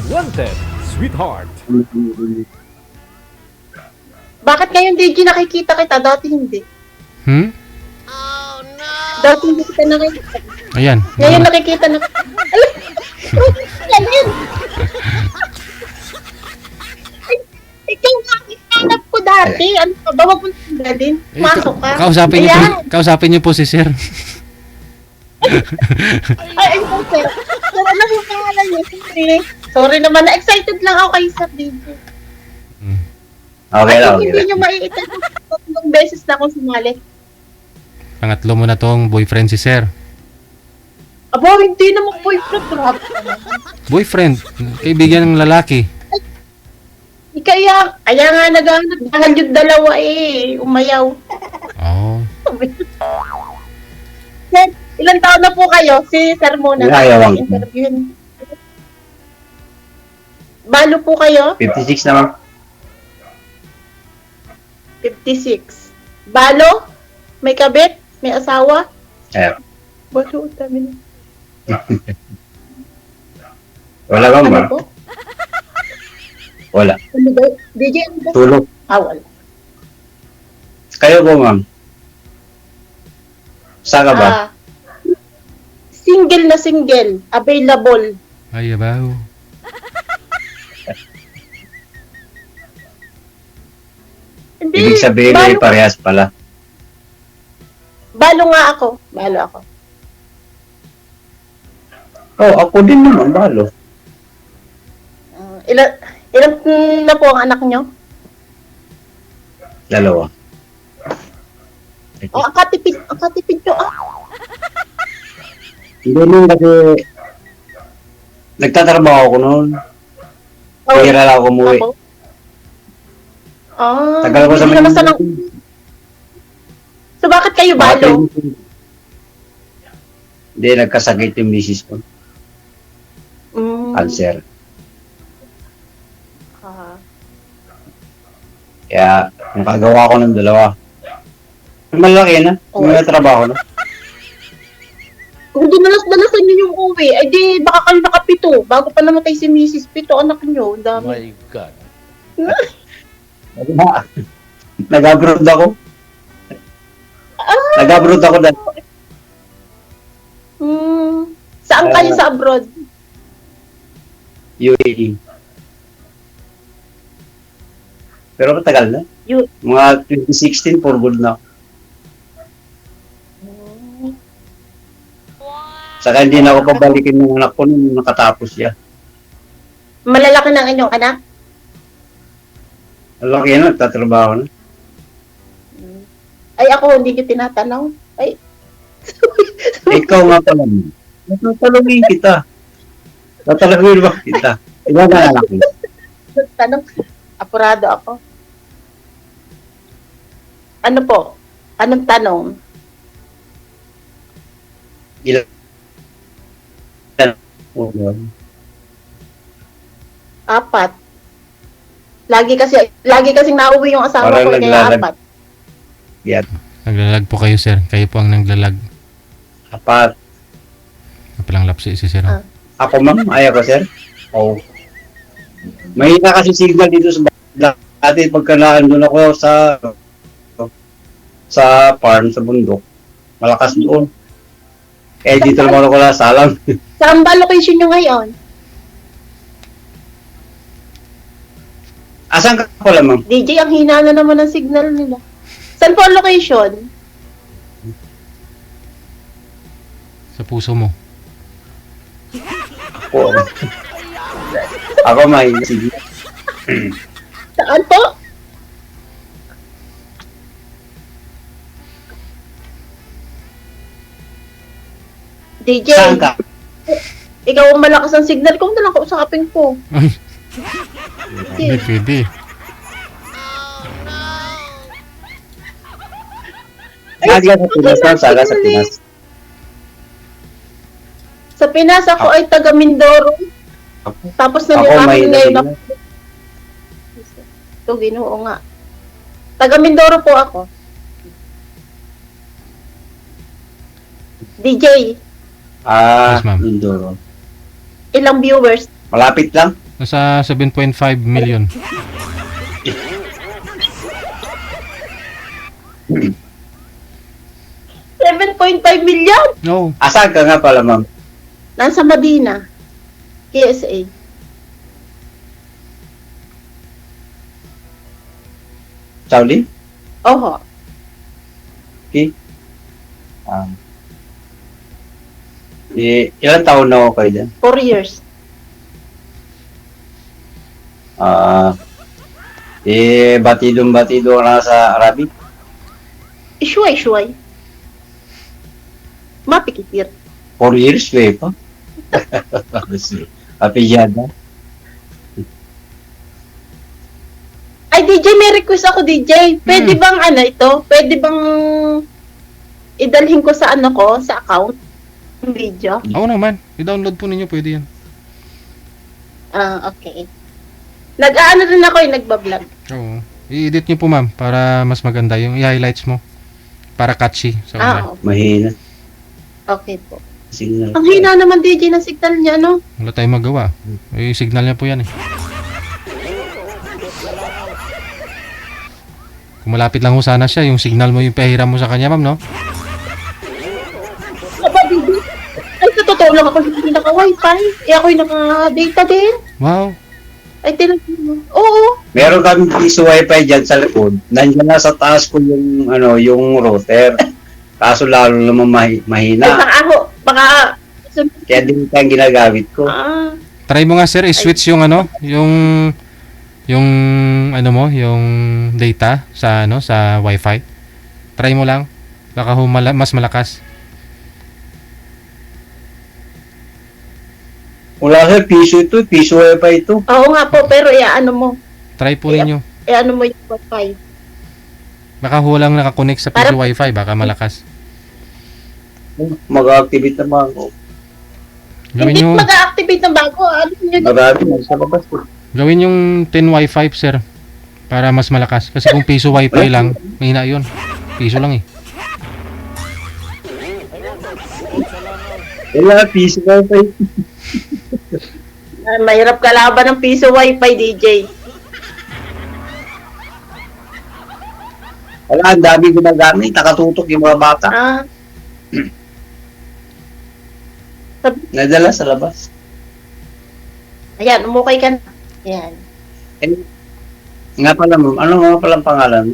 Wanted, sweetheart. Bakit ngayon DJ nakikita kita? Dati hindi. Dati hindi kita nakikita. Ayan. Ngayon nakikita na. Alam! Yan yun! Ay, ikaw nga, ikanap ko dati. Ano ka ba? Wag mo tanggalin. Masok ka. Kausapin niyo po si Sir. Ay, sir. Sir, ano yung pangalan niyo? Sorry naman. Na-excited lang ako kay Sir DJ. Okay lang, Ay, okay hindi lang. nyo maiitan. Tatlong beses na akong sumali. Pangatlo mo na tong boyfriend si Sir. Aba, hindi naman boyfriend. Grabe ka naman. Boyfriend, kaibigan ng lalaki. Kaya nga naghahanap. Dahil yung dalawa umayaw. Oh. Sir, ilan taon na po kayo? Si Sir muna. Ayaw. Interviewin. Balo po kayo? 56 naman. 56. Balo? May kabit? May asawa? Ayaw. Balo, dami na. Wala bang ba? Ano po? Wala. Ano ba? DJ, ano ba? Tulog. Wala. Kayo po, ma'am? Saan ka ba? Single na single. Available. Ay, abaw. Hindi. Ibig sabihin ay parehas pala. Balo nga ako. Balo ako. Oh, ako din naman, balo. Ilan na po ang anak nyo? Dalawa. Oh, ang katipid nyo. Hindi naman kasi nagtatrabaho ako noon. Pahira lang ako umuwi. Tagal ko sa hindi naman Manila. So, bakit kayo balo? Hindi, nagkasakit yung misis ko. Cancer. Kaya, nakagawa ko ng dalawa. Malaki na. May trabaho na. Kung dinalas-dalasan nyo yung uwi, ay di baka kayo nakapito. Bago pa namatay si Mrs. Pito, anak nyo. Dami. My God. Nag-abroad ako. Nag-abroad ako dahil. Saan kayo sa abroad? UAE. Pero matagal na. Mga 2016, for good na. Saka hindi na ako pabalikin ng anak ko nung nakatapos siya. Malalaki ng inyong anak? Malaki na, nagtatrabaho na. Ay, ako hindi ko tinatanong. Ay. Ikaw nga pala. Tatalungin kita. Tatalungin ba kita? Iba na lalaki. Tanong, apurado ako. Ano po? Anong tanong? Ilan? Apat. Lagi kasing nauwi yung asawa Parang ko, kaya naglalag. apat. Yan. Naglalag po kayo, Sir. Kayo po ang naglalag. Apat. Kapalang lapsi si Sir. Ako ma'am, ayaw ko sir. Oo. Mahina kasi signal dito sa dati pagka naandun ako sa farm, sa bundok. Malakas doon. Eh dito naman ako salang. Saan ba location nyo ngayon? Asan ka pala ma'am? DJ, ang hina na naman ng signal nila. Saan po ang location? Sa puso mo. Oo. Ako mahina signal. Saan po? DJ, Saan ka? ikaw ang malakas ang signal ko, na lang kausapin ko. Ay, hindi pwede. Saga sa Pinas ma'am, saga sa Pinas. Sa Pinas, ako ay taga Mindoro. Tapos Ako nalirahan mahina ngayon signal. ako. Ito, Ginoo nga. Taga Mindoro po ako. DJ, Ah, Yes, ma'am. Mindoro. ilang viewers? Malapit lang. Nasa 7.5 million. Hmm. 7.5 million? No. Asan ka nga pala, ma'am? Nasa Madina. KSA. Saudi? Oho. Okay. Ilan taon na ako kayo dyan? 4 years. Batidong-batido ka na sa Arabic? Ishuay. Mapikitir. 4 years, way pa. Apijada. Ay, DJ, may request ako, DJ. Pwede bang Pwede bang idalhin ko sa sa account? Yung video? Oo naman. I-download po ninyo, pwede yan. Okay. Nag-aano rin ako nagbablog. Oo. I-edit nyo po ma'am, para mas maganda yung i-highlights mo. Para catchy sa una. Okay. Mahina. Okay po. Sige na. Ang hina naman, DJ, ng signal niya, no? Wala tayong magawa. Signal niya po yan eh. Kung malapit lang ho sana siya, yung signal mo yung pahiram mo sa kanya ma'am, no? Aba, DJ. Ay, sa totoo lang ako hindi naka-wifi. Ako'y naka-data din. Wow. Ay, tinatawag mo. Oo. Meron kami piso wifi dyan sa likod. Nandiyan na sa taas ko yung yung router. Kaso lalo naman Ay, mahina. baka, Kaya din ito ang ginagamit ko. Try mo nga sir, i-switch yung yung data sa sa Wi-Fi. Try mo lang. Baka mas malakas. Wala sa piso wifi ito. Oo nga po, pero mo. Try po ninyo. Mo yung wifi. Baka lang nakakonect sa piso Wi-Fi, baka malakas. Mag-activate naman ako. Gawin Hindi nyo, mag-activate ng bago. Ano yun? Marami sa labas ko. gawin yung 10 Wi-Fi sir. Para mas malakas. Kasi kung piso Wi-Fi lang, mahina yun. Piso lang eh. Wala, piso wifi. Mahirap kalaban ng piso wifi, DJ. Wala, ang dami gumagamit. Nakatutok yung mga bata. Nadala sa labas. Ayan, umukay ka na. Ayan. Nga pala, ma'am. Ano nga pala ang pangalan?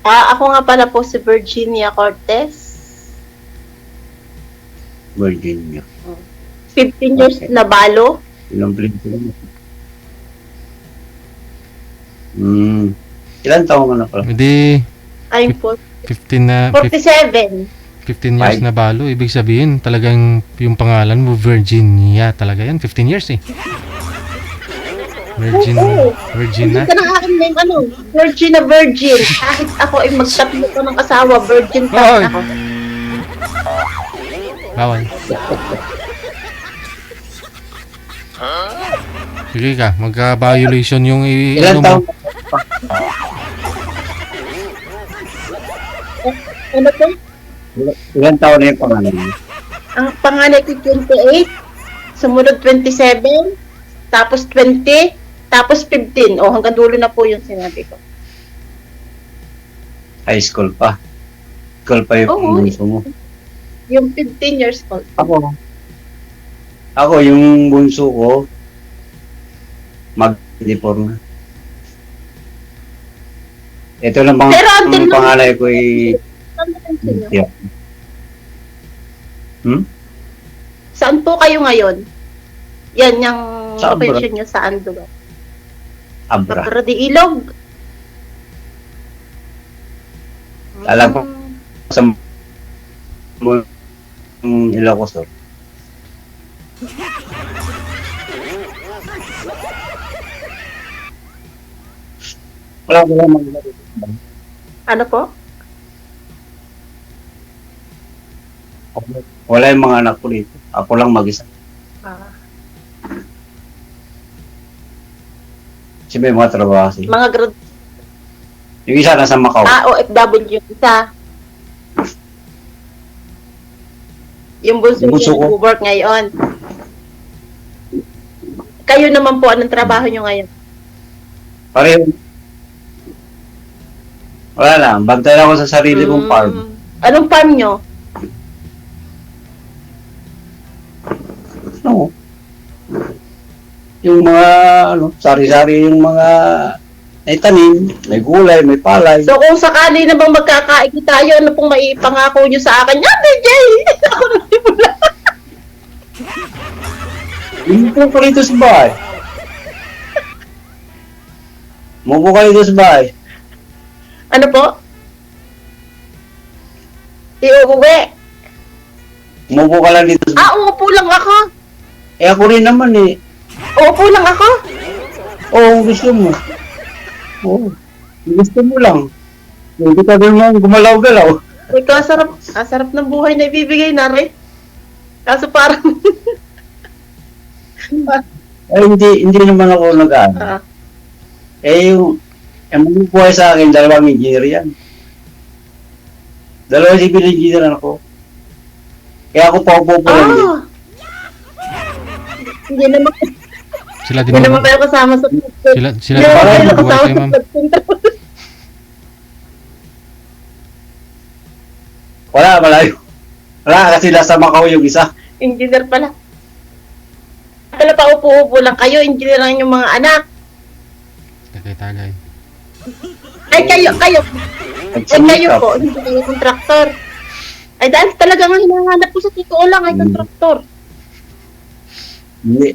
Ako nga pala po si Virginia Cortez. Virginia. 15 years Okay. na balo. Ilang plate ko naman. Ilan taon ka na pala? Hindi I'm po 15 years Five. na balo. Ibig sabihin, talagang yung pangalan mo, Virginia talaga yan. 15 years eh. Virgin na. Hindi ka na aking name, Virgin. Kahit ako ay magtatlo ko ng asawa, virgin pa Hoy! rin ako. Bawal. Sige ka, magka-violation yung Ilan taon? Ano po? Ilan taon na yung pangalan mo? Ang panganay ko 28, sumunod 27, tapos 20, tapos 15. Hanggang dulo na po yung sinabi ko. High school pa. School pa yung Oo. bunso mo. Yung 15 years old. Ako, yung bunso ko, mag-depor na. Ito lang bang Pero until ang now- pangalay ko ay yeah. Saan po kayo ngayon? Yan yung Sa Abra. location nyo saan doon? Abra. Abra de Ilog. Alam ko sa Ilocos. Wala ko lang mag- Ano po? Wala yung mga anak ko dito. Ako lang mag-isa. Ah, Kasi may mga trabaho kasi. mga Yung isa nasa Macau. OFW isa. Yung bunso Yung bunso niya ko? nag-work ngayon. Kayo naman po, anong trabaho nyo ngayon? Pareho. Wala lang, bantay ako sa sarili kong farm. Anong farm nyo? No. Yung mga, sari-sari yung mga may tanim, may gulay, may palay. So kung sakali na bang magkakaigi tayo, ano pong maipangako nyo sa akin? Yan, DJ! Ako nagsimula. Hindi po ko rito sa bahay. Mubo kayo dito sa bahay. Ano po? Iuwi. Mubo ka lang dito sa bahay. Uupo lang ako. Eh ako rin naman eh. Uupo lang ako. Oo, gusto mo. Oo. Gusto mo lang. Hindi ka rin mo gumalaw-galaw. Ikaw, asarap ng buhay na ibibigay na rin. Kaso parang... Eh, hindi naman ako nag-ano. Ah, Eh, yung buhay sa akin, dalawang engineer yan. Dalawang civil engineer ako. Kaya ako pa upo lang din. ah! Hindi naman, Sila din hindi naman naman. kayo kasama sa... Sila Hindi din naman naman kayo buhay kasama kayo, ma'am. sa pagpunta. Wala, malayo. Wala, kasi nasa Macau yung isa. Engineer pala. Pala pa upo-upo lang kayo, engineer lang yung mga anak. Tagay-tagay. Ay, kayo po, hindi kayo kontraktor. Ay, dahil talaga nga hinahanap ko sa totoo lang ay kontraktor. Hindi.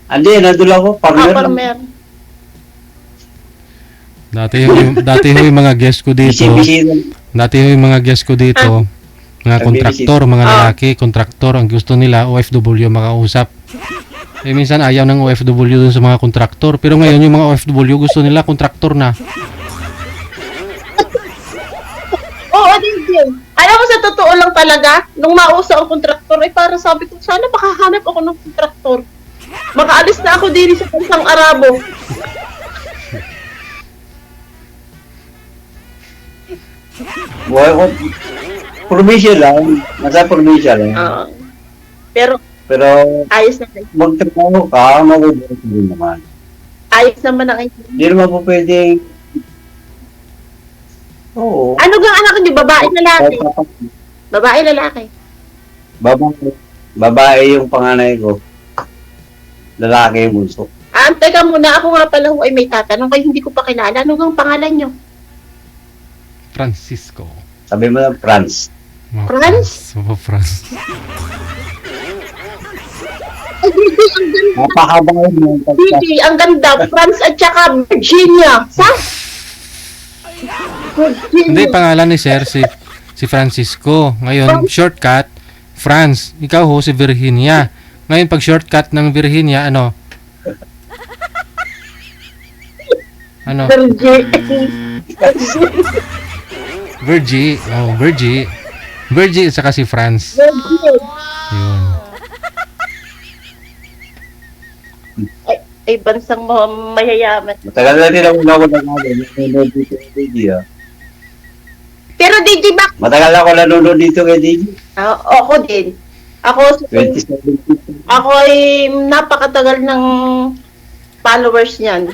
Hindi, nandun ako. Partner lang. Farmer. Dati ho yung mga guest ko dito. Busy lang. Dati ho yung mga guest ko dito. Mga kontraktor, mga Ah. lalaki, kontraktor. Ang gusto nila, OFW makausap. Eh minsan ayaw ng OFW dun sa mga kontraktor. Pero ngayon yung mga OFW gusto nila kontraktor na. Oo, din. Alam mo sa totoo lang talaga, nung mauso ang kontraktor, ay para sabi ko, sana makahanap ako ng kontraktor. Makaalis na ako din sa bansang Arabo. Buhay ko. Provincia lang. Nasa provincia lang. Ah, pero Pero, ayos na kayo. magtrabaho ka, magubuhay ka rin naman. Ayos naman ang kayo. Hindi naman po pwedeng... Oo. Ano gang anak niyo? Babae, lalaki? Babae, lalaki? Babae yung panganay ko. Lalaki yung bunso. Ah, teka muna, ako nga pala ho ay may tatanong kayo, hindi ko pa kilala. Ano gang pangalan niyo? Francisco. Sabi mo na, France. Mga Franz? Mga Franz. Ay, DJ, ang ganda. Napakaba yun. DJ, ang ganda. France at saka Virginia. Sa? Virginia. Hindi, pangalan ni Sir, si Francisco. Ngayon, shortcut, France. Ikaw ho, si Virginia. Ngayon, pag shortcut ng Virginia, ano? Ano? Virgie. Oh, Virgie. Virgie at saka si France. Yun. Ay, bansang mayayaman. Matagal na din ako nanonood dito kay DJ. Pero DJ, Matagal na ako nanonood dito kay DJ. ako din. Ako 2017. ay napakatagal ng followers niyan.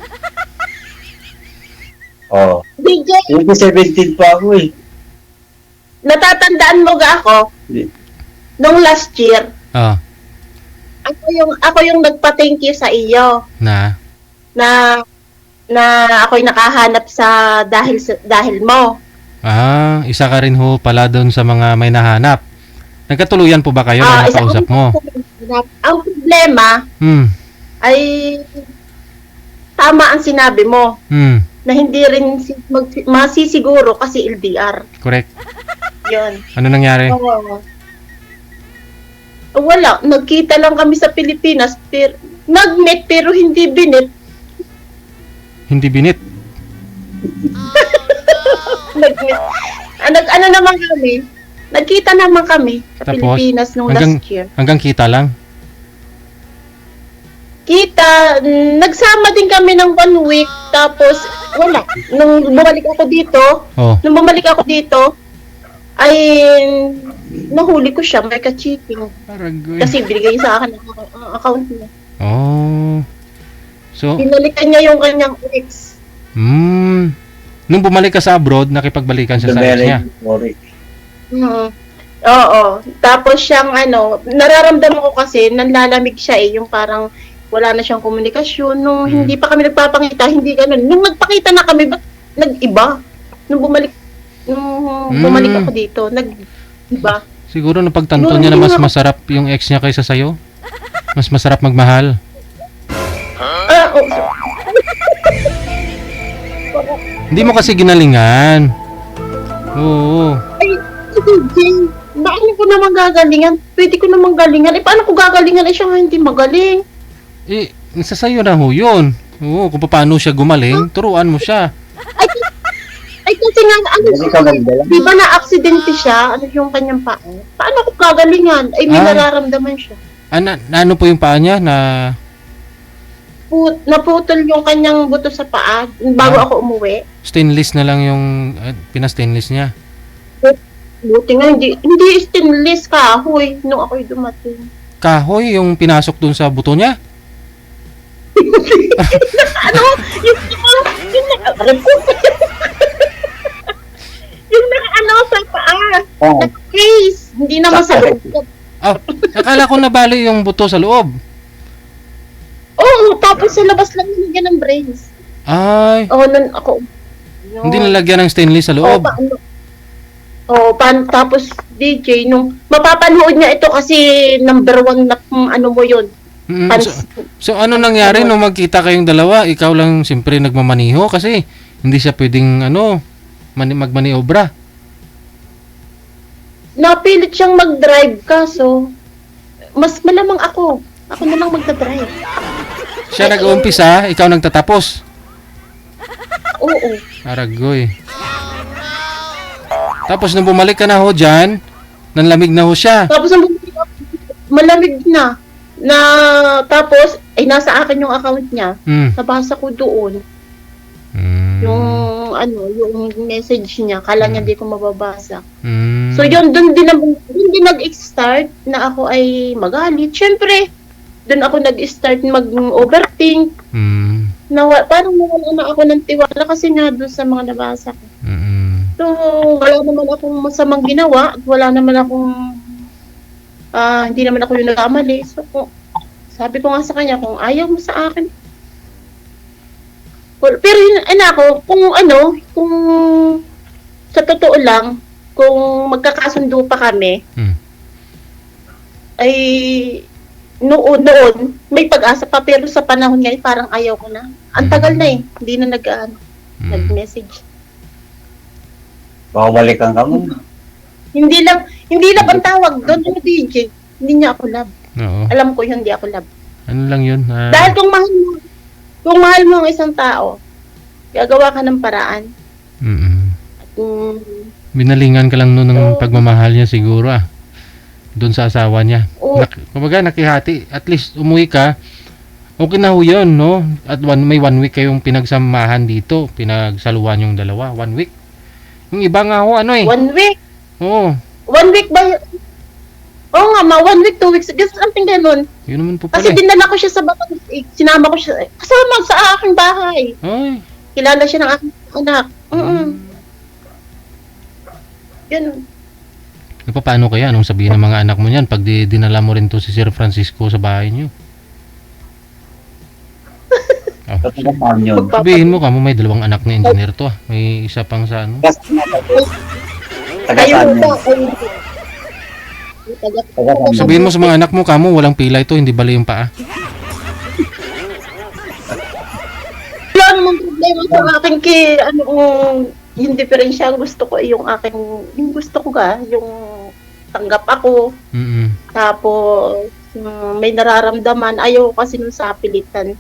Oo. DJ, 2017 pa ako eh. natatandaan mo ga ako? Nung last year, Oh, ako yung nagpa-thank you sa iyo na. na ako'y nakahanap sa dahil mo. Ah, isa ka rin ho pala doon sa mga may nahanap. Nagkatuluyan po ba kayo na Isa nakausap mo? Ang problema ay tama ang sinabi mo na hindi rin masisiguro kasi LDR. Correct. Yun. Ano nangyari? Oo. Wala. Nagkita lang kami sa Pilipinas. Pero, nag-meet pero hindi binit. Hindi binit. Nag-meet. Ano naman kami? Nagkita naman kami sa Tapos, Pilipinas nung hanggang- last year. Hanggang kita lang. Nagsama din kami ng 1 week. Tapos, wala. Nung bumalik ako dito, ay nahuli ko siya, may ka-cheating. Aragoy. Kasi binigay sa akin ang account niya. Oh. So, Binalikan niya yung kanyang ex. nung bumalik ka sa abroad, nakipagbalikan siya sa ex niya. Sorry. Mm. Oo. Tapos siyang nararamdaman ko kasi nanlalamig siya yung parang wala na siyang komunikasyon. Nung hindi pa kami nagpapakita, hindi ganun. Nung nagpakita na kami, ba't nag-iba? Nung bumalik ako dito, nag-iba. Siguro napagtanto niya na mas masarap yung ex niya kaysa sa'yo. Mas masarap magmahal. Oo. Hindi mo kasi ginalingan. Oo. Ay, Jay, bakit ko naman gagalingan? Pwede ko naman galingan. Paano ko gagalingan? Siya nga hindi magaling. Nasa sa'yo na ho yun. Oo, kung paano siya gumaling, turuan mo siya. Ay, kasi nga, Hindi ka magdala. di ba na-aksidente siya? Ano yung kanyang paa? Paano ko gagalingan? Ay, may nararamdaman siya. Ano po yung paa niya na... Naputol yung kanyang buto sa paa bago ako umuwi. Stainless na lang yung pina-stainless niya. Buti nga, hindi stainless kahoy nung ako'y dumating. Kahoy yung pinasok dun sa buto niya. Yung sa paa. Oh. Case. Hindi naman sa loob. Akala ko nabali yung buto sa loob. Oo, tapos sa labas lang nilagyan ng brace. Ay, Nun ako. hindi nalagyan ng stainless sa loob. Tapos DJ, nung mapapanood niya ito kasi number 1 na mo yun. So ano nangyari nung magkita kayong dalawa? Ikaw lang siyempre nagmamaniho kasi hindi siya pwedeng magmaniobra. Napilit siyang mag-drive kaso mas malamang ako. Ako na lang magdadrive. Siya nag-uumpisa, ikaw nagtatapos. Oo. Aragoy. Tapos nung bumalik ka na ho dyan, nanlamig na ho siya. Tapos ang malamig na. Tapos, nasa akin yung account niya. Nabasa ko doon. Yung message niya. Kala niya di ko mababasa. So yun, doon din nag-start na ako ay magalit. Siyempre, doon ako nag-start mag-overthink. Parang nawala na ako ng tiwala kasi nga doon sa mga nabasa ko. So, wala naman akong masamang ginawa at wala naman akong hindi naman ako yung nagkamali. So, sabi ko nga sa kanya, kung ayaw mo sa akin. Pero kung sa totoo lang, kung magkakasundo pa kami, ay noon, may pag-asa pa, pero sa panahon ngayon, parang ayaw ko na. Ang tagal na hindi na nag-message. Babalikan ka mo. Hindi lang ang tawag doon, DJ. Hindi niya ako love. Oo. Alam ko hindi ako love. Ano lang yun? Dahil kung mahal mo ang isang tao, gagawa ka ng paraan. Binalingan ka lang noon ng pagmamahal niya siguro doon sa asawa niya. Kumbaga nakihati, at least umuwi ka, okay na ho yun, no? At may 1 week kayong pinagsamahan dito, pinagsaluhan yung dalawa, 1 week. Yung iba nga ho, 1 week? Oo. 1 week ba? Oo nga, 1 week, 2 weeks, something ganun. Yun naman po pala. Kasi dinala ko siya sa batas, sinama ko siya, kasama sa aking bahay. Ay. Kilala siya ng aking anak. Ganun. Paano kaya? Anong sabihin ng mga anak mo niyan pag dinala mo rin to si Sir Francisco sa bahay niyo? Sabihin mo ka mo may 2 anak na engineer to. May isa pang sa ano. Sabihin mo sa mga anak mo kamo walang pilay to, hindi bali yung paa. Wala namang problema sa akin yung diferensya gusto ko yung gusto ko yung tanggap ako. Tapos may nararamdaman, ayaw ko kasi nung sa pilitan.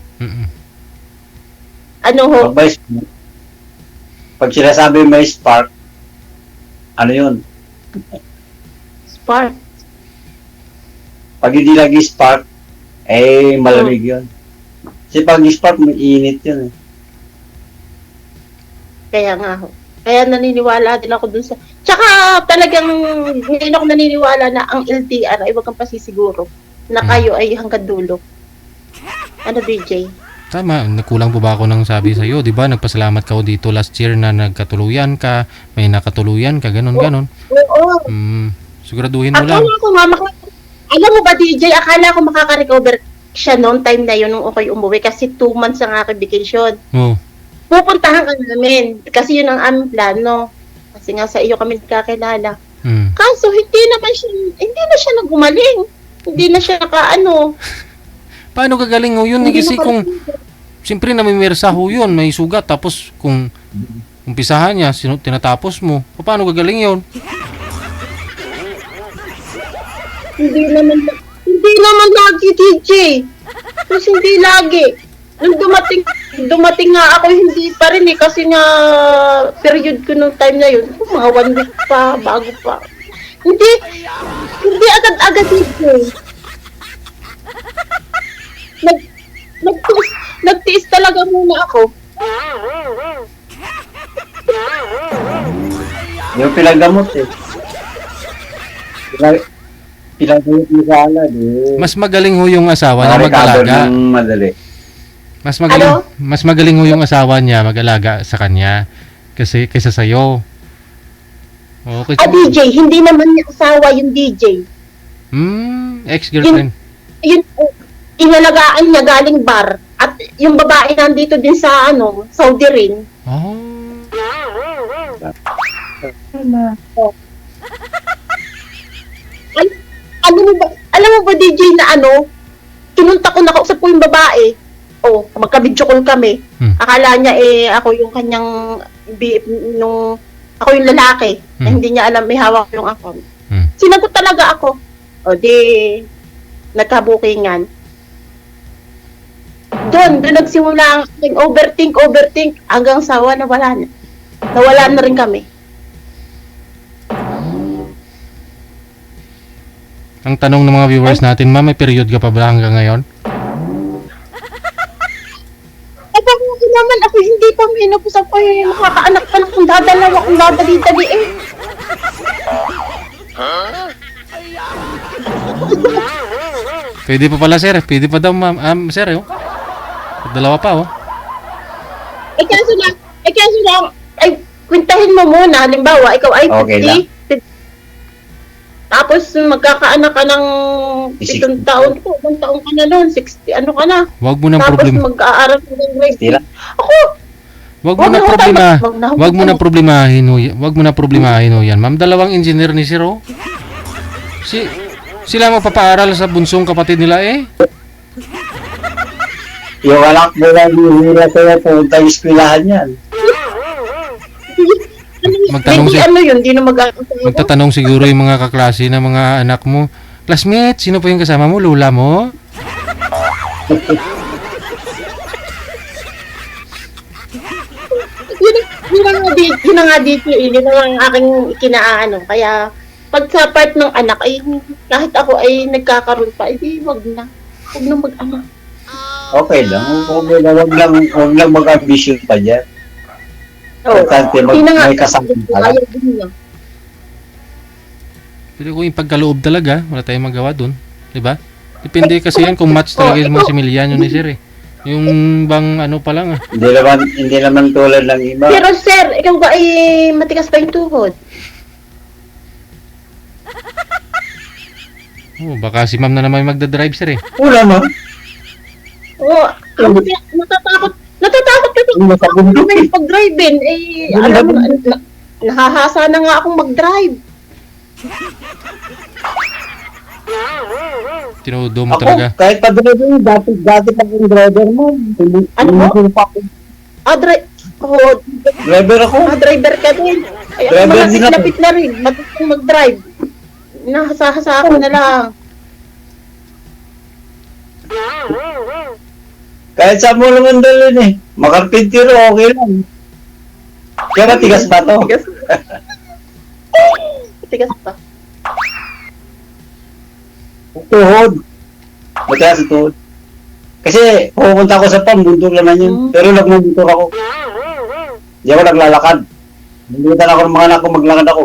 Pag sinasabi may spark, ano yun? Spark? Pag hindi lagi spark, malamig yun. Kasi pag spark, may init yun. Kaya nga ho. Kaya naniniwala din ako dun sa... Tsaka talagang ngayon ako naniniwala na ang LDR ay wag kang pasisiguro na kayo ay hanggang dulo. Ano DJ? Tama, nakulang po ba ako ng sabi sa iyo, 'di ba? Nagpasalamat ka dito last year na nagkatuluyan ka, may nakatuluyan ka, ganon. Oo. Siguraduhin mo lang. Akala ko nga, alam mo ba DJ, akala ko makaka-recover siya noon time na yun nung okay umuwi kasi 2 months ang aking vacation. Oh. Pupuntahan ka namin kasi yun ang aming plano. Kasi nga sa iyo kami nagkakilala. Kaso hindi na siya nagumaling. Hindi na siya nakaano. Paano gagaling ho yun? Kasi kung siyempre namimirsa ho yun, may sugat tapos kung umpisahan niya, tinatapos mo. Paano gagaling yun? Hindi naman lagi, DJ. Tapos hindi lagi. Nung dumating nga ako, hindi pa rin kasi nga period ko nung time na yun, mga 1 week pa, bago pa. Hindi agad-agad, DJ. Nagtiis talaga muna ako. Yung pinagdamot eh. Pinagdamot mo sa alad eh. Mas magaling ho yung asawa niya mag-alaga. Ng madali. Mas magaling ho yung asawa niya mag-alaga sa kanya kaysa sa iyo. Okay. DJ, hindi naman niya asawa yung DJ. Ex-girlfriend. Yun, inalagaan niya galing bar. At yung babae nandito din sa Saudi rin. Oh. Alam mo ba DJ na kinunta ko, nakausap ko yung babae. Magka-video call kami. Akala niya ako yung kanyang ako yung lalaki. Na hindi niya alam may hawak yung account. Sinagot talaga ako. Di nagkabukingan. Doon nagsimula ang aking overthink hanggang sawa nawala na rin kami. Ang tanong ng mga viewers natin, ma'am, may period ka pa ba hanggang ngayon? Bakit naman ako hindi pa minupos ako makakaanak pa lang kung dadalawa kung dadali-dali eh. Pwede pa pala, sir. Pwede pa daw, ma'am. Sir, dalawa pa, Kaso lang, kwentahin mo muna, halimbawa, ikaw ay 50, Okay lang. tapos magkakaanak ka ng 7 taon ko, 1 taon ka na nun, 60, ka na. Wag mo nang Tapos problema. mag-aaral ka ng grade. Tira. Ako, Wag mo na problemahin ho yan. Ma'am, dalawang engineer ni Sir, sila magpapaaral sa bunsong kapatid nila eh. Yung anak mo lang hihira sa'yo punta yung eskwelahan yan. hindi na Magtatanong siguro yung mga kaklase na mga anak mo, classmate, sino pa yung kasama mo? Lula mo? Yun na nga dito, yun ang aking kinaano. Kaya, pag sa part ng anak, kahit ako ay nagkakaroon pa, wag na mag-ama. Okay lang. Huwag lang mag-ambition pa dyan. Importante may kasama pala. Pero kung yung pagkaloob talaga, wala tayong magawa dun. Diba? Depende kasi yan kung match talaga yung mga similyanyo ni Sir eh. Yung bang pa lang ah. Hindi naman tulad ng iba. Pero sir, ikaw ba ay matigas pa yung tuhod? Baka si ma'am na naman magdadrive, Sir eh. Wala ma. Natatakot kasi pag-drive-in. Alam mo, nahahasa na nga akong mag-drive. Tinudo mo talaga. Kahit pa-driver, dati pa yung driver mo. Ano mo? Driver ako. Driver ka din. Driver din ako. Lapit na rin. Matutong mag-drive. Nahasa-hasa ako na lang. Kahit sa mo naman dalhin eh. Makarpintiro, okay lang. Kaya matigas pa to. Tigas pa. Tuhod. Matigas sa tuhod. Kasi pupunta ako sa PAM, bundok naman yun. Pero nagmumundok ako. Hindi ako naglalakad. Nalimutan ako ng mga anak ko, maglakad ako.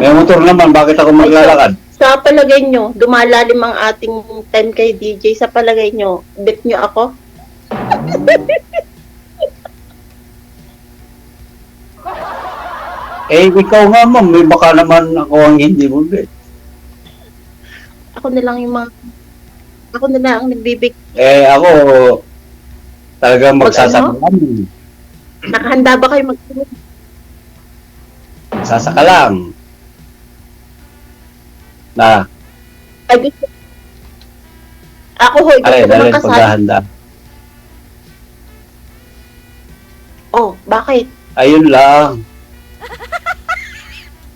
May motor naman, bakit ako maglalakad? Sa palagay nyo, dumalalim ang ating time kay DJ. Sa palagay nyo, bet nyo ako? Ikaw nga ma'am, may baka naman ako ang hindi mo bet. Ako na lang yung mga... Ako na lang ang nagbibig. Ako, talagang Pag magsasaka lang. Nakahanda ba kayo Magsasaka lang. Na, Ay, gusto... Ako ho, gusto ko dahil ng kasal. paghahanda. Oh, bakit? Ayun lang.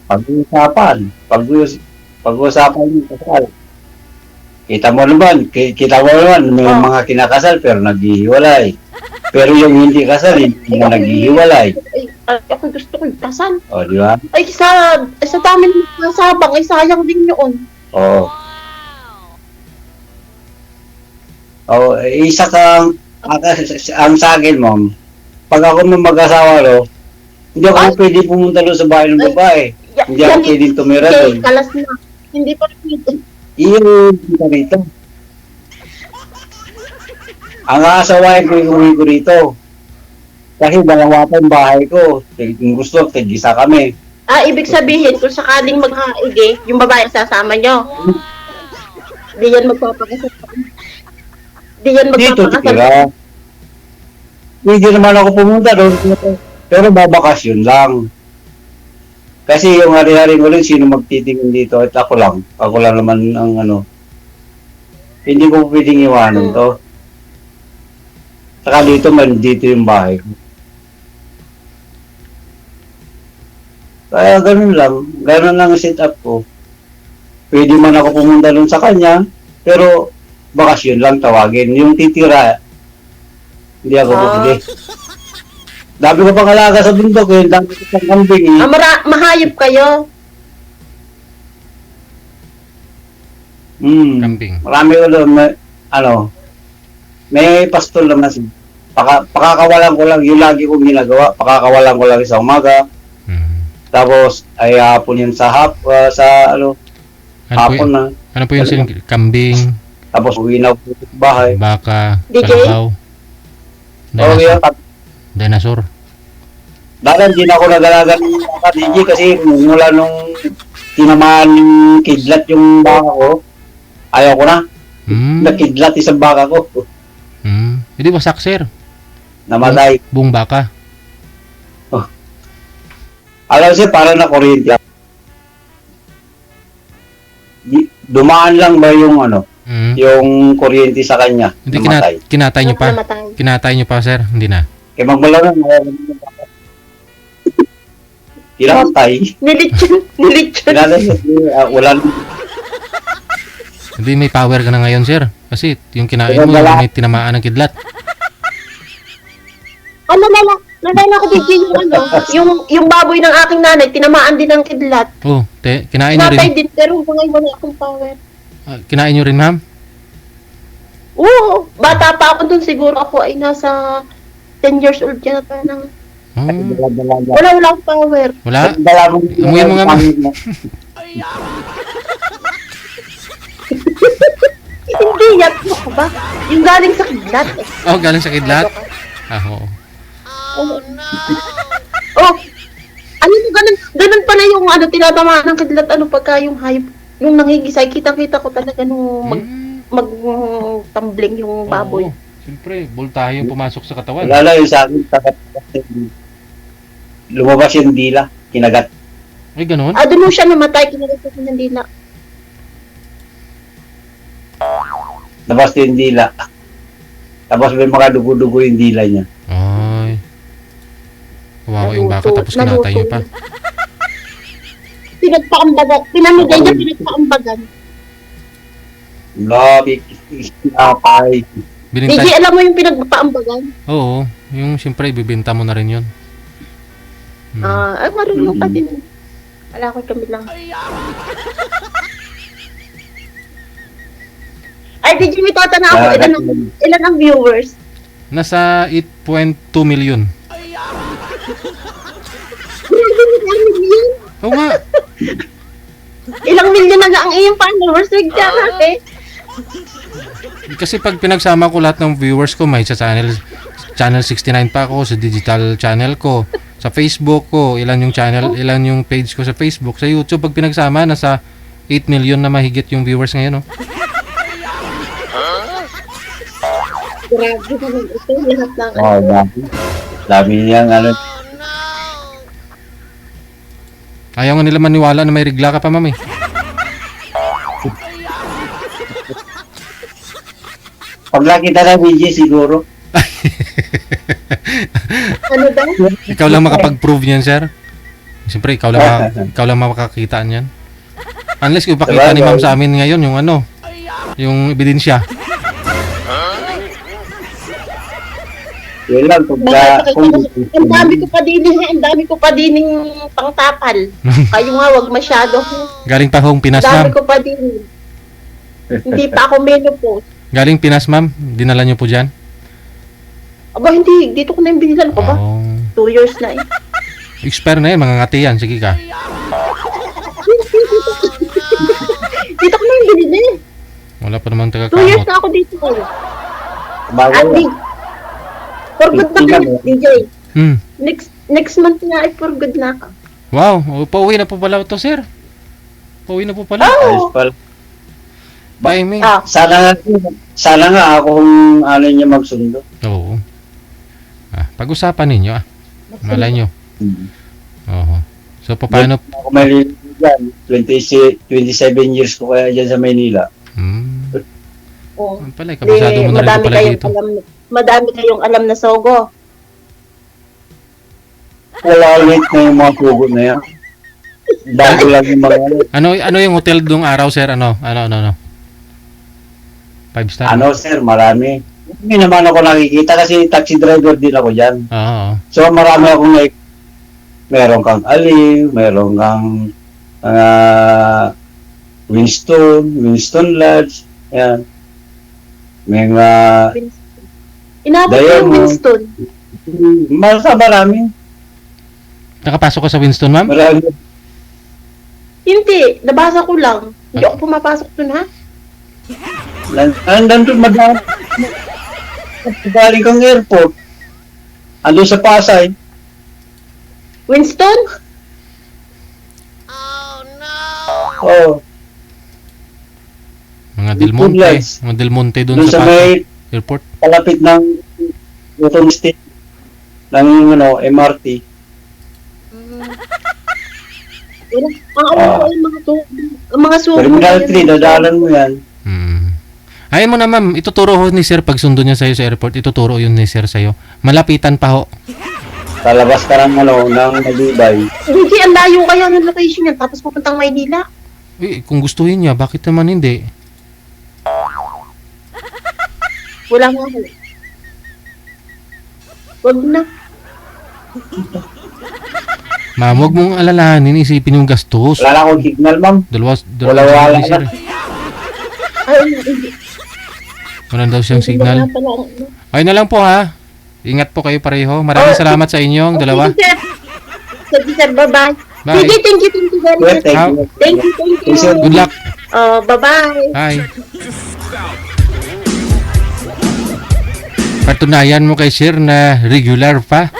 Pag-uusapan yung kasal. Kita mo naman, may Oh. mga kinakasal pero naghihiwalay. Pero yung hindi kasal, hindi na naghihiwalay. Ay, ako gusto ko yung kasal. O, di ba? Ay, sa dami ng nasabang, ay sayang din yun. Oo. Oh, isa kang ang sa akin, ma'am. Pag ako mag-asawa, hindi ako pwede pumunta doon sa bahay ng babae. Hindi ako pwedeng tumira doon. Kalas na. Hindi pa pwede. Iyon, kita rito. Ang aasawain ko yung uwi ko rito. Kasi dalawa pa yung bahay ko. Kung gusto, tig-isa kami. Ibig sabihin, kung sakaling maghaige, yung babae sasama nyo. Di yan magpapakasal. Di yan Dito, magpapakasal. tira. Hindi naman ako pumunta doon. Pero babakasyon lang. Kasi yung hari-hari ko rin, sino magtitingin dito at ako lang. Ako lang naman ang hindi ko pwedeng iwanan to. Saka dito, dito yung bahay ko. Kaya ganun lang. Ganun lang ang setup ko. Pwede man ako pumunta doon sa kanya, pero bakasyon lang tawagin. Yung titira, hindi ako pwede. Dami ko pang alaga sa bundok eh. Dami ko pang kambing eh. Mahayop kayo. Kambing. Marami ko doon, may pastol naman. Pakakawalan ko lang, yung lagi kong ginagawa. Pakakawalan ko lang sa umaga. Tapos, ay hapon yun sa hapon na. Ano po yung kambing, Tapos, uwi na ako sa bahay. baka, DJ? kalabaw, Okay, dinosaur. dahil hindi na ako nag-alaga ng baka, DJ, kasi mula nung tinamaan yung kidlat yung baka ko, ayaw ko na. Nakidlat isang baka ko. Hindi ba sakser? Namatay. Buong baka. Alam siya, para na kuryente. Dumaan lang ba yung yung kuryente sa kanya? Hindi Namatay. kinatay nyo pa. Namatay. Kinatay nyo pa, sir? Hindi na. Kaya magbalaw na. Kinatay. Nilitsyon. Wala. Hindi, may power ka na ngayon, sir. Kasi yung kinain mo, yung may tinamaan ng kidlat. Nalala ko din yung baboy ng aking nanay, tinamaan din ng kidlat. Oh, kinain nyo Natay rin. din, pero ngayon wala akong power. Kinain nyo rin, ma'am? Oo, bata pa ako dun, siguro ako ay nasa 10 years old yan na ng... Oh, Wala akong power. wala? Umuyan mo nga, ma'am. Hindi, yan ko ba? Yung galing sa kidlat. Oh, galing sa kidlat? Oo. Oh, ganun pala yung tinatamaan ng kidlat, pagka yung hayop, yung nangigisay, kitang-kita ko talaga nung mag-tumbling yung baboy. Oo. Siyempre, voltahe yung pumasok sa katawan. Wala yung sa akin. Lumabas yung dila. Kinagat. Ay, ganun? Doon mo siya namatay, kinagat sa kanyang dila. Labas yung dila. Tapos may mga dugo-dugo yung dila niya. Ay. Kawawa yung baka tapos kinatay nyo pa. Pinagpaambagan. Pinamigay niya, pinagpaambagan. Labi, kinapay. Binintay. DJ, alam mo yung pinagpaambagan? Oo. Yung siyempre, ibibenta mo na rin yun. Ay, marunong ka din. Wala ko kami lang. Ay, DJ, may tatana ako. Ilan ang viewers? Nasa 8.2 million. Oo nga. Ilang milyon na ang iyong followers, nagtiyanak eh. Kasi pag pinagsama ko lahat ng viewers ko, may sa channel 69 pa ako, sa digital channel ko, sa Facebook ko, ilan yung page ko sa Facebook, sa YouTube, pag pinagsama, nasa 8 million na mahigit yung viewers ngayon, oh. Grabe naman ito, lahat ng Oh, dami. Dami niyang ano. Ayaw nga nila maniwala na may regla ka pa, ma'am, eh. Pag nakita na video siguro. ano daw? Ikaw lang makapag-prove niyan, sir. Siyempre, ikaw lang makakakita niyan. Unless kung ipakita ni ma'am sa amin ngayon yung ano, yung ebidensya. Yun lang, Ang dami ko pa din pangtapal. Kayo nga, wag masyado. Galing pa hong Pinas, Ang dami ma'am. ko pa din. Hindi pa ako menopause. Galing Pinas, ma'am. Dinala niyo po dyan? Aba, hindi. Dito ko na yung binilan ko ba? Oh. 2 years na eh. Expire na yan, mga ngati yan. Sige ka. Dito ko na yung binili. Wala pa namang 2 years taga-kamot. na ako dito. bago At lang. for good na kayo, DJ. Hmm. Next month na ay for good na ako. Wow, pauwi na po pala ito, sir. Pauwi na po pala. Ayos pala. Timing. Ah, Sana nga akong ano niya magsundo. Oo. Pag-usapan ninyo, Malay nyo. Oo. So, paano? Ako may dyan, 27 years ko kaya dyan sa Maynila. oh. Pala, kabisado mo na rin po pala dito. Madami kayong alam na sogo. Wala ulit na yung mga tugot na yan. Bago lang yung mga Ano yung hotel dong araw, sir? Ano? 5 star? ano sir, marami. Hindi naman ako nakikita kasi taxi driver din ako dyan. Oo. So marami akong meron kang Aliw, meron kang Winston Lodge, yan. Mga Inabot ko yung Diamond. Winston. marami. Nakapasok ka sa Winston, ma'am? Marami. Hindi, nabasa ko lang. Hindi ako pumapasok dun, ha? Nandun madami. Galing kang airport. Ando sa Pasay. Winston? Oh, Mga Del Monte. Woodlands. Mga Del Monte doon doon sa sa may airport. palapit ng Luzon State ng MRT. Ang mga sugo. Terminal 3, dadalan mo yan. Ayaw mo na, ma'am. Ituturo ho ni sir pag sundo niya sa'yo sa airport. Ituturo yun ni sir sa'yo. Malapitan pa ho. Talabas ka ng ng Nagibay. Hindi, ang layo kaya ng location yan. Tapos pupuntang Maynila. Kung gustuhin niya, bakit naman hindi? Wala nga ako. Wag na. Ma'am, huwag mong alalahanin, isipin yung gastos. Wala na akong signal, ma'am. Dalawa Wala ni sir. na. Ay, hindi. Wala daw siyang signal. Okay na lang po, ha. Ingat po kayo pareho. Maraming salamat sa inyong dalawa. Sige, sir. Bye-bye. Bye. Sige, thank you very Well, much. thank you. Thank you. Good luck. Bye-bye. Bye. Patunayan mo kay sir na regular pa.